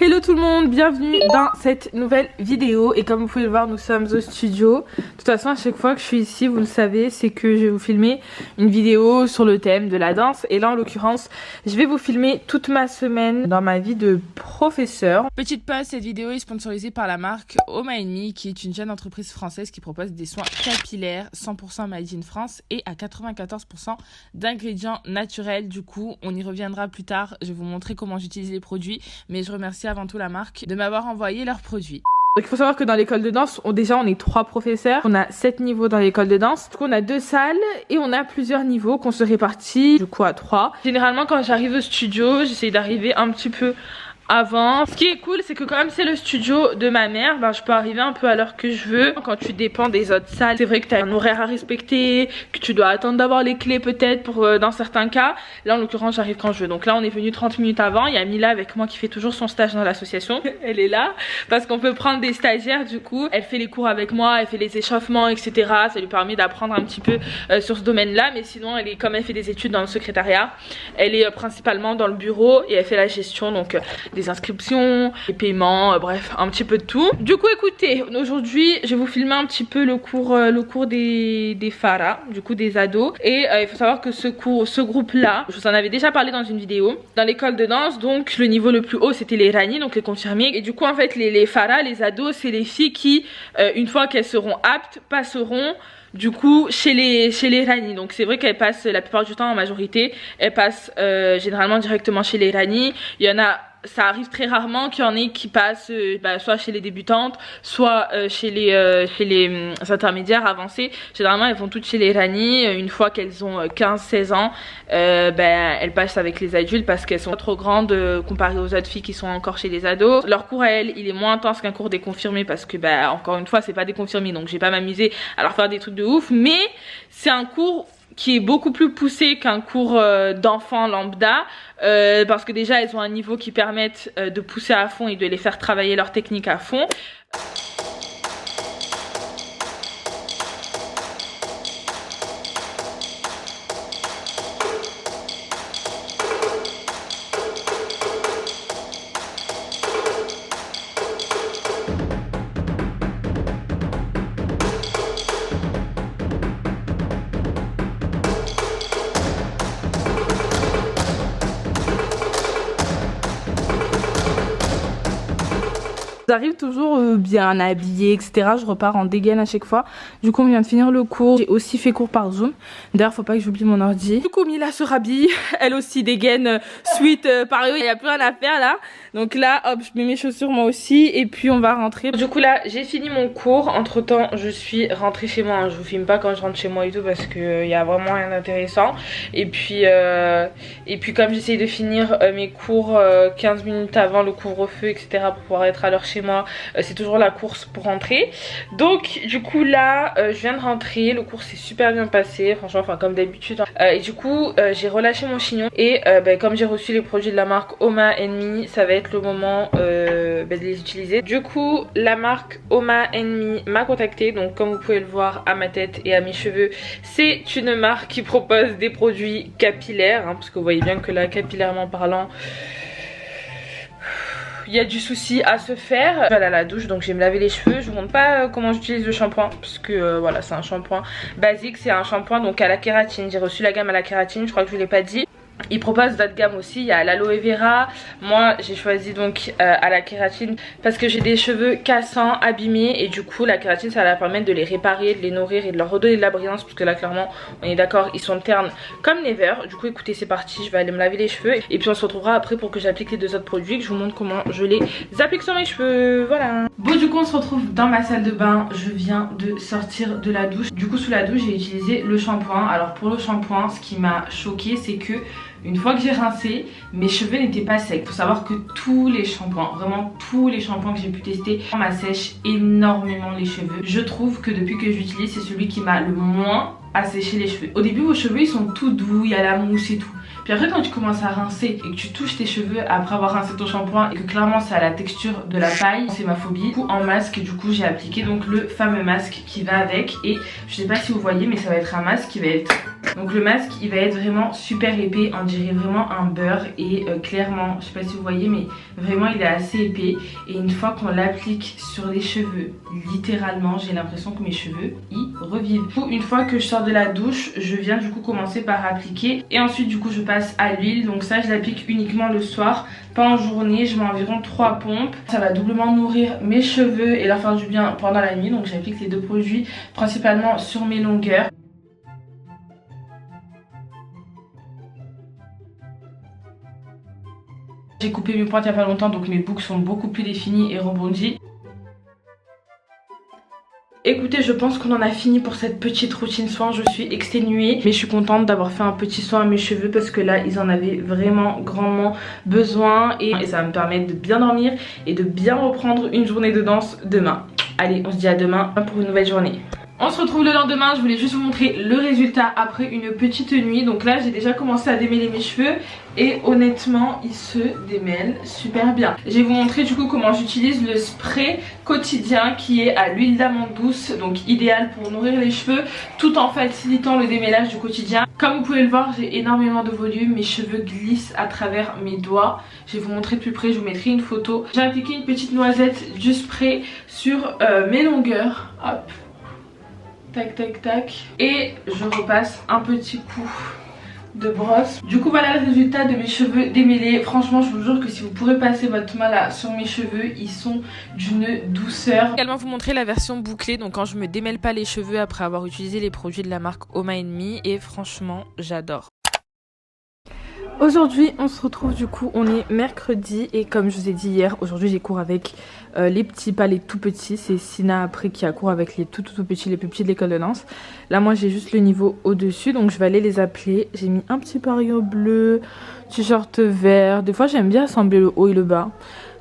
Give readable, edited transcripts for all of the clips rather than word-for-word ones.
Hello tout le monde, bienvenue dans cette nouvelle vidéo et comme vous pouvez le voir nous sommes au studio. De toute façon à chaque fois que je suis ici vous le savez c'est que je vais vous filmer une vidéo sur le thème de la danse et là en l'occurrence je vais vous filmer toute ma semaine dans ma vie de professeur. Petite pause, cette vidéo est sponsorisée par la marque Oma qui est une jeune entreprise française qui propose des soins capillaires 100% made in France et à 94% d'ingrédients naturels. Du coup on y reviendra plus tard, je vais vous montrer comment j'utilise les produits mais je remercie avant tout la marque de m'avoir envoyé leurs produits. Donc il faut savoir que dans l'école de danse, on est 3 professeurs, on a 7 niveaux dans l'école de danse. Du coup on a 2 salles et on a plusieurs niveaux qu'on se répartit du coup à 3. Généralement quand j'arrive au studio, j'essaie d'arriver un petit peu avant. Ce qui est cool c'est que quand même c'est le studio de ma mère, ben, je peux arriver un peu à l'heure que je veux. Quand tu dépends des autres salles, c'est vrai que tu as un horaire à respecter, que tu dois attendre d'avoir les clés peut-être pour dans certains cas. Là en l'occurrence j'arrive quand je veux. Donc là on est venu 30 minutes avant, il y a Mila avec moi qui fait toujours son stage dans l'association. Elle est là parce qu'on peut prendre des stagiaires du coup. Elle fait les cours avec moi, elle fait les échauffements etc. Ça lui permet d'apprendre un petit peu sur ce domaine là. Mais sinon comme elle fait des études dans le secrétariat, elle est principalement dans le bureau et elle fait la gestion donc des inscriptions, des paiements, bref un petit peu de tout. Du coup écoutez, aujourd'hui je vais vous filmer un petit peu le cours des Farah, du coup des ados. Et il faut savoir que ce groupe là, je vous en avais déjà parlé dans une vidéo, dans l'école de danse. Donc le niveau le plus haut c'était les Rani, donc les confirmés. Et du coup en fait les Farah, les ados, c'est les filles qui une fois qu'elles seront aptes passeront du coup chez les Rani. Donc c'est vrai qu'elles passent la plupart du temps, en majorité elles passent généralement directement chez les Rani. Il y en a, ça arrive très rarement qu'il y en ait qui passent soit chez les débutantes, soit chez les intermédiaires avancés. Généralement elles vont toutes chez les Rani. Une fois qu'elles ont 15-16 ans, elles passent avec les adultes parce qu'elles sont trop grandes comparées aux autres filles qui sont encore chez les ados. Leur cours à elles, il est moins intense qu'un cours des confirmés parce que encore une fois c'est pas des confirmés, donc je vais pas m'amuser à leur faire des trucs de ouf. Mais c'est un cours qui est beaucoup plus poussé qu'un cours d'enfants lambda parce que déjà elles ont un niveau qui permettent de pousser à fond et de les faire travailler leur technique à fond. J'arrive toujours bien habillée etc, je repars en dégaine à chaque fois. Du coup on vient de finir le cours, j'ai aussi fait cours par Zoom. D'ailleurs faut pas que j'oublie mon ordi. Du coup Mila se rhabille, elle aussi dégaine suite par eux, il n'y a plus rien à faire là. Donc là hop je mets mes chaussures moi aussi et puis on va rentrer. Du coup là j'ai fini mon cours, entre temps je suis rentrée chez moi, je vous filme pas quand je rentre chez moi et tout parce que y a vraiment rien d'intéressant. Et puis comme j'essaye de finir mes cours 15 minutes avant le couvre-feu etc pour pouvoir être à l'heure chez moi, c'est toujours la course pour rentrer. Donc du coup là je viens de rentrer, le cours s'est super bien passé franchement, enfin comme d'habitude et du coup j'ai relâché mon chignon et comme j'ai reçu les produits de la marque Oma ça va être le moment de les utiliser. Du coup la marque Oma m'a contacté, donc comme vous pouvez le voir à ma tête et à mes cheveux, c'est une marque qui propose des produits capillaires parce que vous voyez bien que là capillairement parlant il y a du souci à se faire. Je vais aller à la douche donc je vais me laver les cheveux. Je vous montre pas comment j'utilise le shampoing parce que voilà c'est un shampoing basique, c'est un shampoing donc à la kératine. J'ai reçu la gamme à la kératine, je crois que je vous l'ai pas dit. Ils proposent d'autres gammes aussi, il y a l'aloe vera. Moi j'ai choisi donc à la kératine parce que j'ai des cheveux cassants, abîmés et du coup la kératine ça va permettre de les réparer, de les nourrir et de leur redonner de la brillance parce que là clairement on est d'accord ils sont ternes comme never. Du coup écoutez c'est parti, je vais aller me laver les cheveux et puis on se retrouvera après pour que j'applique les 2 autres produits, que je vous montre comment je les applique sur mes cheveux. Voilà. Bon du coup on se retrouve dans ma salle de bain, je viens de sortir de la douche. Du coup sous la douche j'ai utilisé le shampoing. Alors pour le shampoing ce qui m'a choqué c'est que une fois que j'ai rincé, mes cheveux n'étaient pas secs. Faut savoir que tous les shampoings, vraiment tous les shampoings que j'ai pu tester, m'assèchent énormément les cheveux. Je trouve que depuis que j'utilise, c'est celui qui m'a le moins asséché les cheveux. Au début, vos cheveux ils sont tout doux, il y a la mousse et tout. Puis après quand tu commences à rincer et que tu touches tes cheveux après avoir rincé ton shampoing et que clairement ça a la texture de la paille, c'est ma phobie. Du coup en masque, du coup j'ai appliqué donc le fameux masque qui va avec. Et je sais pas si vous voyez mais ça va être un masque qui va être Donc le masque il va être vraiment super épais, on dirait vraiment un beurre et clairement, je sais pas si vous voyez mais vraiment il est assez épais. Et une fois qu'on l'applique sur les cheveux, littéralement j'ai l'impression que mes cheveux y revivent. Du coup, une fois que je sors de la douche, je viens du coup commencer par appliquer et ensuite du coup je passe à l'huile. Donc ça je l'applique uniquement le soir, pas en journée. Je mets environ 3 pompes. Ça va doublement nourrir mes cheveux et leur faire du bien pendant la nuit. Donc j'applique les deux produits principalement sur mes longueurs. J'ai coupé mes pointes il n'y a pas longtemps, donc mes boucles sont beaucoup plus définies et rebondies. Écoutez, je pense qu'on en a fini pour cette petite routine soin. Je suis exténuée, mais je suis contente d'avoir fait un petit soin à mes cheveux parce que là, ils en avaient vraiment grandement besoin. Et ça va me permettre de bien dormir et de bien reprendre une journée de danse demain. Allez, on se dit à demain pour une nouvelle journée. On se retrouve le lendemain, je voulais juste vous montrer le résultat après une petite nuit. Donc là j'ai déjà commencé à démêler mes cheveux et honnêtement ils se démêlent super bien. Je vais vous montrer du coup comment j'utilise le spray quotidien qui est à l'huile d'amande douce. Donc idéal pour nourrir les cheveux tout en facilitant le démêlage du quotidien. Comme vous pouvez le voir, j'ai énormément de volume, mes cheveux glissent à travers mes doigts. Je vais vous montrer de plus près, je vous mettrai une photo. J'ai appliqué une petite noisette du spray sur mes longueurs. Hop. Tac tac tac. Et je repasse un petit coup de brosse. Du coup voilà le résultat de mes cheveux démêlés. Franchement je vous jure que si vous pourrez passer votre main là sur mes cheveux, ils sont d'une douceur. Je vais également vous montrer la version bouclée. Donc quand je me démêle pas les cheveux après avoir utilisé les produits de la marque Oma Me. Et franchement j'adore. Aujourd'hui on se retrouve, du coup on est mercredi et comme je vous ai dit hier, aujourd'hui j'ai cours avec les petits, pas les tout petits. C'est Sina après qui a cours avec les tout petits, les plus petits de l'école de danse. Là moi j'ai juste le niveau au dessus, donc je vais aller les appeler. J'ai mis un petit pariot bleu, t-shirt vert. Des fois j'aime bien assembler le haut et le bas,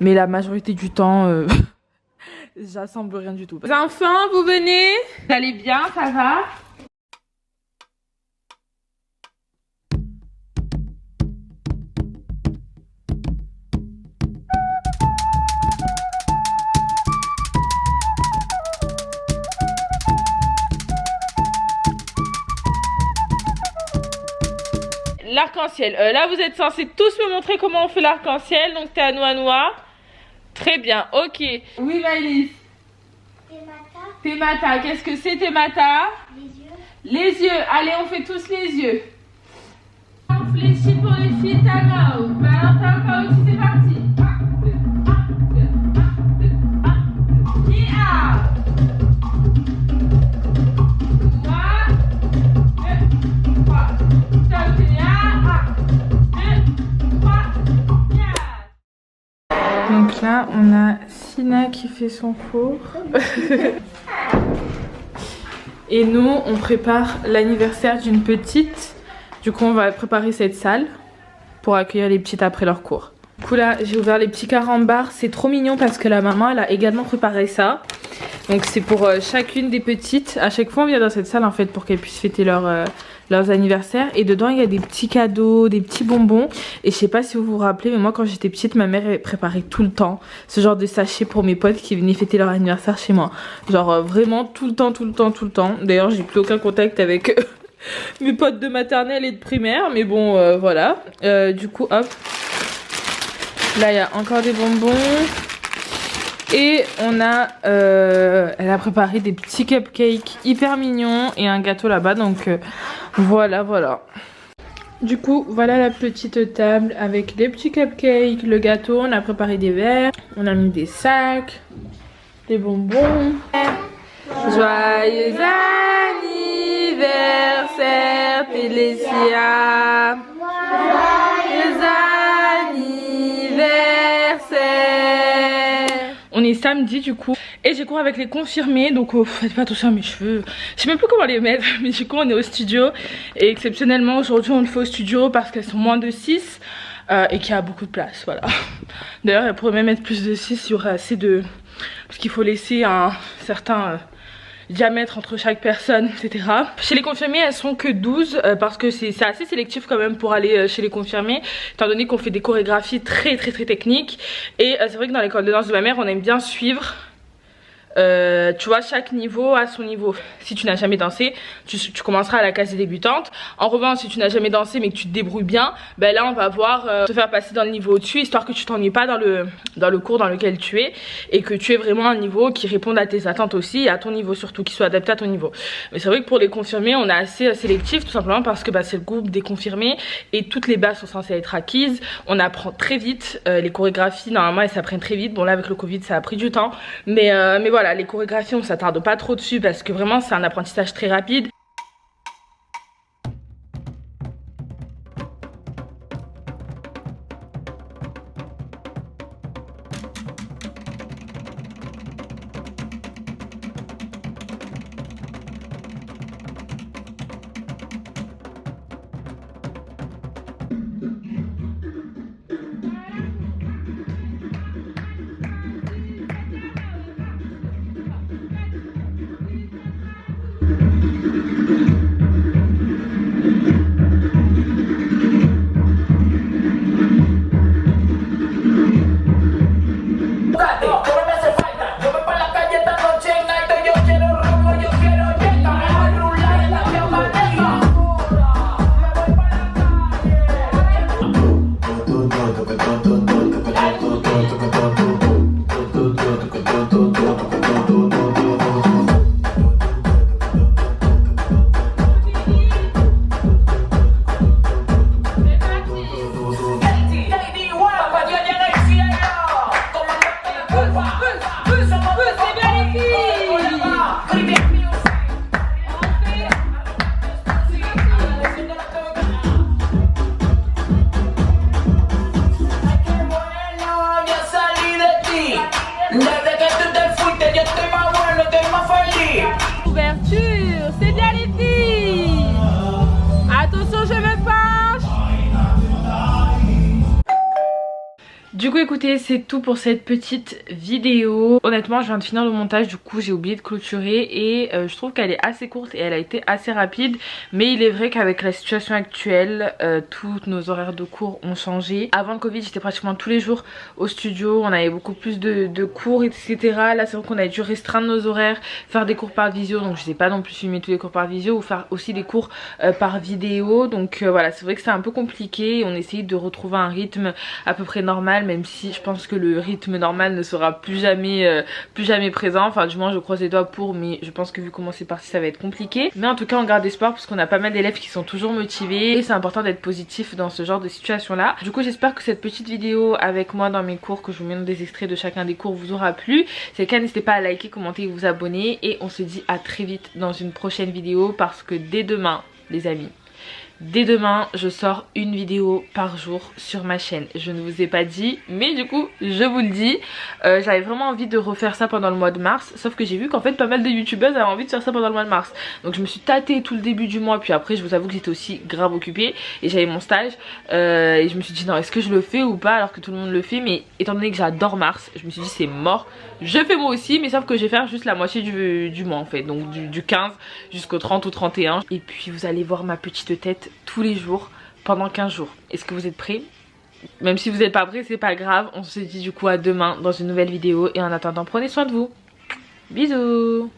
mais la majorité du temps j'assemble rien du tout. Les enfants, vous venez? Vous allez bien, ça va? L'arc-en-ciel. Là, vous êtes censés tous me montrer comment on fait l'arc-en-ciel. Donc, t'es à Noix. Très bien, ok. Oui, Maëlys. Temata. Qu'est-ce que c'est, Temata? Les yeux. Les yeux. Allez, on fait tous les yeux. On fléchit pour les filles, Tano. Valentin, toi aussi, c'est parti. 1, 2, 1, 2, 1, 2. Yeah. 1, 2, 3. Donc là on a Sina qui fait son cours et nous on prépare l'anniversaire d'une petite. Du coup on va préparer cette salle pour accueillir les petites après leur cours. Du coup là j'ai ouvert les petits carambars, c'est trop mignon parce que la maman elle a également préparé ça. Donc c'est pour chacune des petites. À chaque fois on vient dans cette salle en fait pour qu'elles puissent fêter leurs anniversaires. Et dedans il y a des petits cadeaux, des petits bonbons. Et je sais pas si vous vous rappelez, mais moi quand j'étais petite, ma mère elle préparait tout le temps ce genre de sachets pour mes potes qui venaient fêter leur anniversaire chez moi. Genre vraiment tout le temps. D'ailleurs j'ai plus aucun contact avec mes potes de maternelle et de primaire. Mais bon voilà. Du coup hop. Là il y a encore des bonbons. Et on a, elle a préparé des petits cupcakes hyper mignons et un gâteau là-bas. Donc voilà. Du coup, voilà la petite table avec les petits cupcakes, le gâteau. On a préparé des verres, on a mis des sacs, des bonbons. Joyeux anniversaire, Télésia. Joyeux anniversaire. On est samedi du coup et j'ai cours avec les confirmés, donc faites pas attention à mes cheveux, je sais même plus comment les mettre, mais du coup on est au studio et exceptionnellement aujourd'hui on le fait au studio parce qu'elles sont moins de 6 et qu'il y a beaucoup de place, voilà. D'ailleurs elle pourrait même mettre plus de 6, il y aurait assez de... parce qu'il faut laisser un certain diamètre entre chaque personne, etc. Chez les confirmés elles sont que 12 parce que c'est assez sélectif quand même pour aller chez les confirmés, étant donné qu'on fait des chorégraphies très techniques. Et c'est vrai que dans l'école de danse de ma mère on aime bien suivre Tu vois, chaque niveau a son niveau. Si tu n'as jamais dansé, tu commenceras à la case des débutantes. En revanche, si tu n'as jamais dansé mais que tu te débrouilles bien, ben là on va voir te faire passer dans le niveau au-dessus, histoire que tu t'ennuies pas dans le cours dans lequel tu es, et que tu aies vraiment un niveau qui réponde à tes attentes aussi, et à ton niveau surtout, qui soit adapté à ton niveau. Mais c'est vrai que pour les confirmés, on est assez sélectif, tout simplement parce que c'est le groupe des confirmés et toutes les bases sont censées être acquises. On apprend très vite, les chorégraphies normalement elles s'apprennent très vite. Bon là avec le Covid ça a pris du temps, mais voilà, les chorégraphies on s'attarde pas trop dessus parce que vraiment c'est un apprentissage très rapide. Ouverture, c'est bien les filles. Attention, je me penche. Du coup écoutez, c'est tout pour cette petite vidéo. Honnêtement je viens de finir le montage, du coup j'ai oublié de clôturer et je trouve qu'elle est assez courte et elle a été assez rapide. Mais il est vrai qu'avec la situation actuelle, tous nos horaires de cours ont changé. Avant le Covid j'étais pratiquement tous les jours au studio, on avait beaucoup plus de cours etc. Là c'est vrai qu'on a dû restreindre nos horaires, faire des cours par visio, donc je sais pas non plus filmer tous les cours par visio ou faire aussi des cours par vidéo. Donc voilà, c'est vrai que c'est un peu compliqué, on essaye de retrouver un rythme à peu près normal, même si je pense que le rythme normal ne sera plus jamais présent. Enfin du moins je croise les doigts pour, mais je pense que vu comment c'est parti ça va être compliqué. Mais en tout cas on garde espoir parce qu'on a pas mal d'élèves qui sont toujours motivés et c'est important d'être positif dans ce genre de situation là. Du coup j'espère que cette petite vidéo avec moi dans mes cours, que je vous mets des extraits de chacun des cours, vous aura plu. Si c'est le cas, n'hésitez pas à liker, commenter et vous abonner, et on se dit à très vite dans une prochaine vidéo parce que dès demain les amis, dès demain je sors une vidéo par jour sur ma chaîne. Je ne vous ai pas dit mais du coup je vous le dis, j'avais vraiment envie de refaire ça pendant le mois de mars, sauf que j'ai vu qu'en fait pas mal de youtubeuses avaient envie de faire ça pendant le mois de mars. Donc je me suis tâtée tout le début du mois, puis après je vous avoue que j'étais aussi grave occupée et j'avais mon stage et je me suis dit non, est-ce que je le fais ou pas alors que tout le monde le fait. Mais étant donné que j'adore mars, je me suis dit c'est mort, je fais moi aussi, mais sauf que je vais faire juste la moitié du mois en fait, donc du 15 jusqu'au 30 ou 31. Et puis vous allez voir ma petite tête tous les jours pendant 15 jours. Est-ce que vous êtes prêts? Même si vous n'êtes pas prêts, c'est pas grave. On se dit du coup à demain dans une nouvelle vidéo. Et en attendant, prenez soin de vous. Bisous.